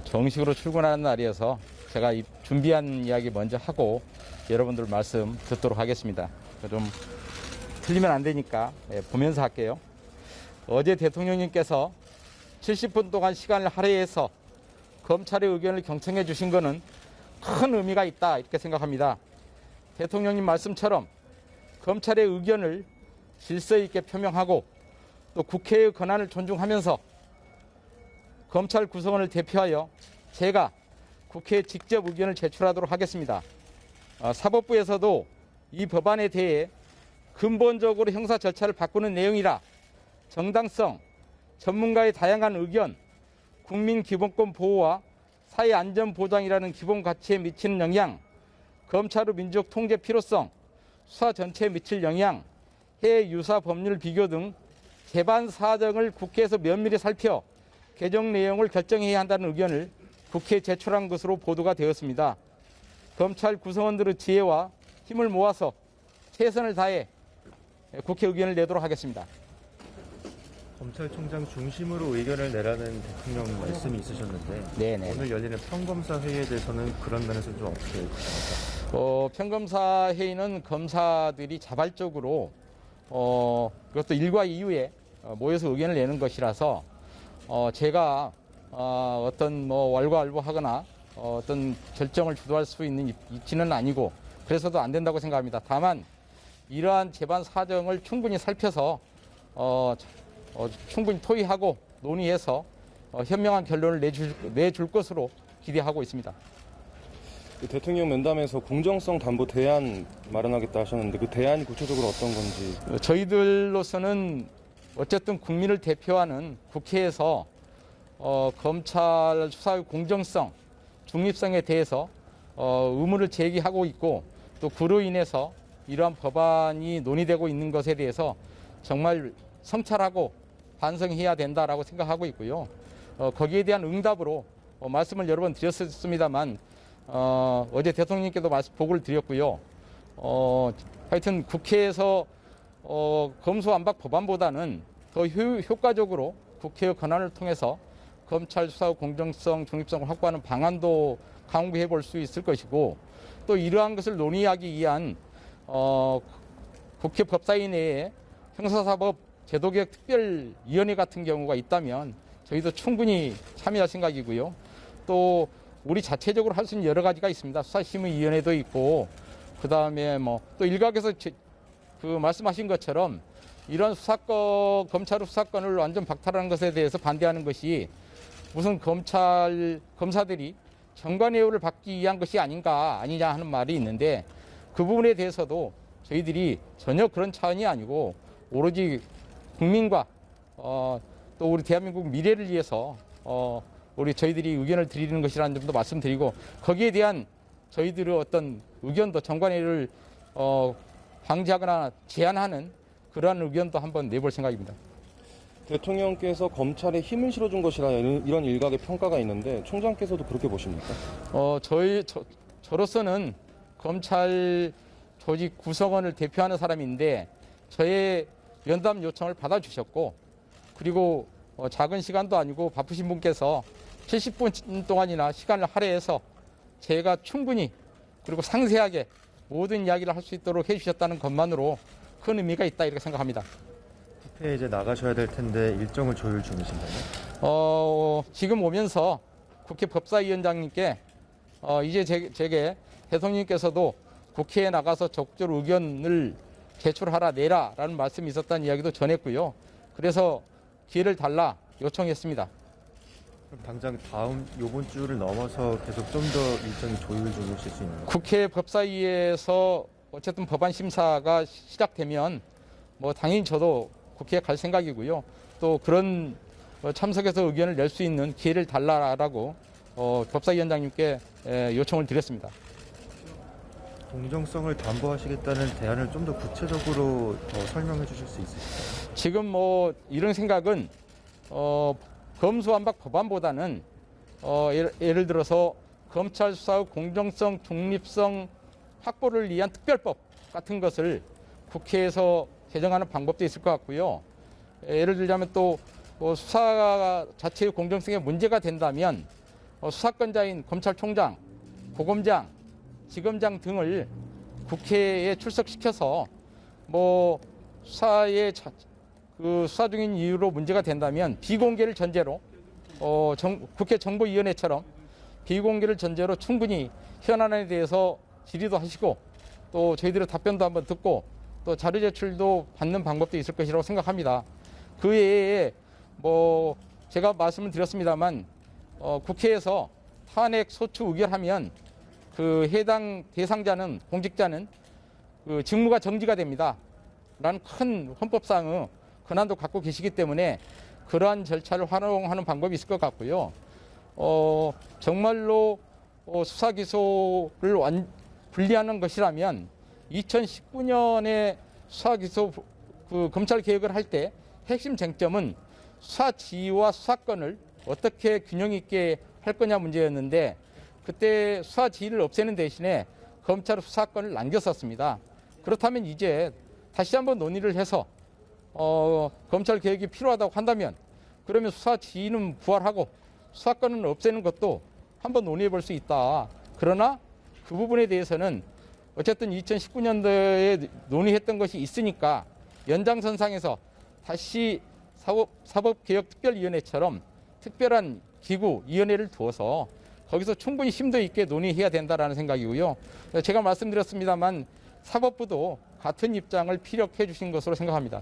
정식으로 출근하는 날이어서 제가 준비한 이야기 먼저 하고 여러분들 말씀 듣도록 하겠습니다. 좀 틀리면 안 되니까 보면서 할게요. 어제 대통령님께서 70분 동안 시간을 할애해서 검찰의 의견을 경청해 주신 것은 큰 의미가 있다 이렇게 생각합니다. 대통령님 말씀처럼 검찰의 의견을 질서 있게 표명하고 또 국회의 권한을 존중하면서 검찰 구성원을 대표하여 제가 국회에 직접 의견을 제출하도록 하겠습니다. 사법부에서도 이 법안에 대해 근본적으로 형사 절차를 바꾸는 내용이라 정당성, 전문가의 다양한 의견, 국민 기본권 보호와 사회 안전 보장이라는 기본 가치에 미치는 영향, 검찰의 민족 통제 필요성, 수사 전체에 미칠 영향, 해외 유사 법률 비교 등 재반 사정을 국회에서 면밀히 살펴 개정 내용을 결정해야 한다는 의견을 국회에 제출한 것으로 보도가 되었습니다. 검찰 구성원들의 지혜와 힘을 모아서 최선을 다해 국회 의견을 내도록 하겠습니다. 검찰총장 중심으로 의견을 내라는 대통령 말씀이 있으셨는데 네네. 오늘 열리는 평검사 회의에 대해서는 그런 면에서 좀 어떻게 생각하십니까? 평검사 회의는 검사들이 자발적으로 그것도 일과 이후에 모여서 의견을 내는 것이라서 제가 어떤 왈가왈부하거나 어떤 결정을 주도할 수 있는 입지는 아니고 그래서도 안 된다고 생각합니다. 다만 이러한 재반 사정을 충분히 살펴서 충분히 토의하고 논의해서 현명한 결론을 내줄 것으로 기대하고 있습니다. 대통령 면담에서 공정성 담보 대안 마련하겠다 하셨는데 그 대안이 구체적으로 어떤 건지. 저희들로서는 어쨌든 국민을 대표하는 국회에서 검찰 수사의 공정성, 중립성에 대해서 의문을 제기하고 있고 또 그로 인해서 이러한 법안이 논의되고 있는 것에 대해서 정말 성찰하고 반성해야 된다라고 생각하고 있고요. 거기에 대한 응답으로 말씀을 여러 번 드렸습니다만 어제 대통령님께도 보고를 드렸고요. 하여튼 국회에서 검수완박 법안보다는 더 효과적으로 국회의 권한을 통해서 검찰 수사의 공정성, 중립성을 확보하는 방안도 강구해 볼 수 있을 것이고 또 이러한 것을 논의하기 위한 국회 법사위 내에 형사사법 제도개혁 특별위원회 같은 경우가 있다면 저희도 충분히 참여할 생각이고요. 또 우리 자체적으로 할 수 있는 여러 가지가 있습니다. 수사심의위원회도 있고 그다음에 또 일각에서 그 말씀하신 것처럼 이런 검찰의 수사권을 완전 박탈하는 것에 대해서 반대하는 것이 무슨 검사들이 정관예우를 받기 위한 것이 아니냐 하는 말이 있는데 그 부분에 대해서도 저희들이 전혀 그런 차원이 아니고 오로지 국민과 또 우리 대한민국 미래를 위해서 저희들이 의견을 드리는 것이라는 점도 말씀드리고 거기에 대한 저희들의 어떤 의견도 정관예우를 방지하거나 제한하는 그러한 의견도 한번 내볼 생각입니다. 대통령께서 검찰에 힘을 실어준 것이라 이런 일각의 평가가 있는데 총장께서도 그렇게 보십니까? 저로서는 검찰 조직 구성원을 대표하는 사람인데 저의 면담 요청을 받아주셨고 그리고 작은 시간도 아니고 바쁘신 분께서 70분 동안이나 시간을 할애해서 제가 충분히 그리고 상세하게 모든 이야기를 할 수 있도록 해주셨다는 것만으로 큰 의미가 있다 이렇게 생각합니다. 국회에 이제 나가셔야 될 텐데 일정을 조율 중이신가요? 지금 오면서 국회 법사위원장님께 이제 제게 대통령님께서도 국회에 나가서 적극적으로 의견을 제출하라 내라라는 말씀이 있었다는 이야기도 전했고요. 그래서 기회를 달라 요청했습니다. 그럼 당장 이번 주를 넘어서 계속 좀 더 일정이 조율 중이실 수 있는 건가요? 국회 법사위에서 어쨌든 법안 심사가 시작되면 당연히 저도 국회에 갈 생각이고요. 또 그런 참석해서 의견을 낼 수 있는 기회를 달라라고 법사위원장님께 요청을 드렸습니다. 공정성을 담보하시겠다는 대안을 좀 더 구체적으로 더 설명해 주실 수 있으실까요? 지금 이런 생각은 검수완박 법안보다는 예를 들어서 검찰 수사의 공정성, 중립성 확보를 위한 특별법 같은 것을 국회에서 개정하는 방법도 있을 것 같고요. 예를 들자면 또 수사 자체의 공정성에 문제가 된다면 수사권자인 검찰총장, 고검장, 지검장 등을 국회에 출석시켜서 뭐 수사 중인 이유로 문제가 된다면 비공개를 전제로 국회 정보위원회처럼 비공개를 전제로 충분히 현안에 대해서 질의도 하시고 또 저희들의 답변도 한번 듣고 또 자료 제출도 받는 방법도 있을 것이라고 생각합니다. 그 외에 뭐 제가 말씀을 드렸습니다만 국회에서 탄핵 소추 의결하면 그 해당 대상자는 공직자는 그 직무가 정지가 됩니다. 라는 큰 헌법상의 권한도 갖고 계시기 때문에 그러한 절차를 활용하는 방법이 있을 것 같고요. 정말로 수사 기소를 분리하는 것이라면 2019년에 수사 기소 그 검찰 개혁을 할 때 핵심 쟁점은 수사 지휘와 수사권을 어떻게 균형 있게 할 거냐 문제였는데 그때 수사 지휘를 없애는 대신에 검찰 수사권을 남겼었습니다. 그렇다면 이제 다시 한번 논의를 해서 검찰 개혁이 필요하다고 한다면 그러면 수사 지휘는 부활하고 수사권은 없애는 것도 한번 논의해 볼 수 있다. 그러나 그 부분에 대해서는 어쨌든 2019년도에 논의했던 것이 있으니까 연장선상에서 다시 사법개혁특별위원회처럼 특별한 기구, 위원회를 두어서 거기서 충분히 심도 있게 논의해야 된다라는 생각이고요. 제가 말씀드렸습니다만 사법부도 같은 입장을 피력해 주신 것으로 생각합니다.